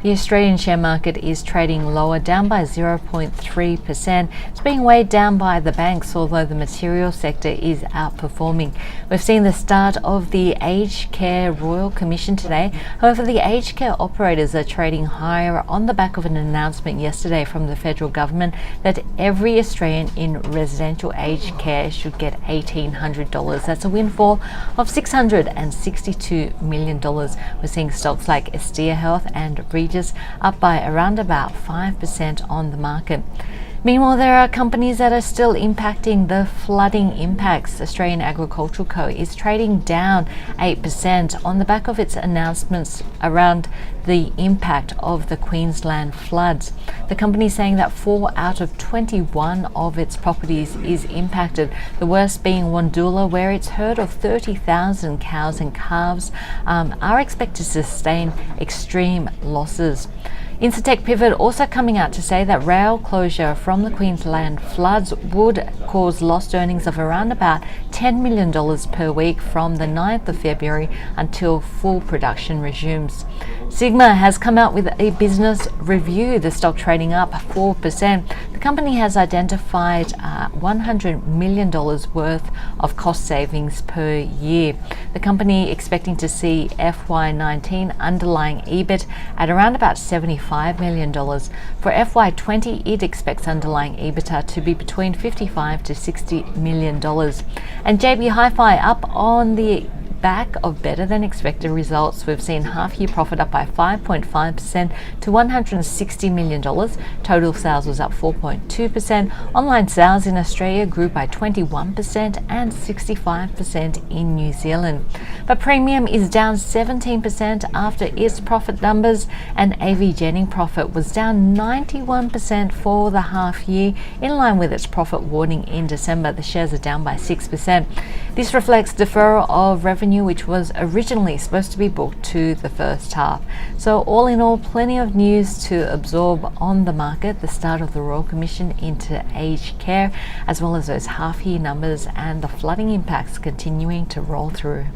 The Australian share market is trading lower, down by 0.3%. It's being weighed down by the banks, although the material sector is outperforming. We've seen the start of the Aged Care Royal Commission today. However, the aged care operators are trading higher on the back of an announcement yesterday from the federal government that every Australian in residential aged care should get $1,800. That's a windfall of $662 million. We're seeing stocks like Estia Health and Regis up by around about 5% on the market. Meanwhile, there are companies that are still impacting the flooding impacts. Australian Agricultural Co is trading down 8% on the back of its announcements around the impact of the Queensland floods. The company is saying that 4 out of 21 of its properties is impacted, the worst being Wandula, where its herd of 30,000 cows and calves are expected to sustain extreme losses. Incitec Pivot also coming out to say that rail closure from the Queensland floods would cause lost earnings of around about $10 million per week from the 9th of February until full production resumes. Sigma has come out with a business review, the stock trading up 4%. The company has identified $100 million worth of cost savings per year. The company expecting to see FY19 underlying EBIT at around about $75 million. For FY20, it expects underlying EBITDA to be between $55 to $60 million. And JB Hi-Fi up on the back of better than expected results. We've seen half year profit up by 5.5% to $160 million. Total sales was up 4.2%. Online sales in Australia grew by 21% and 65% in New Zealand. But premium is down 17% after its profit numbers, and AVJennings profit was down 91% for the half year, in line with its profit warning in December. The shares are down by 6%. This reflects deferral of revenue which was originally supposed to be booked to the first half. So all in all, plenty of news to absorb on the market, the start of the Royal Commission into aged care, as well as those half-year numbers and the flooding impacts continuing to roll through.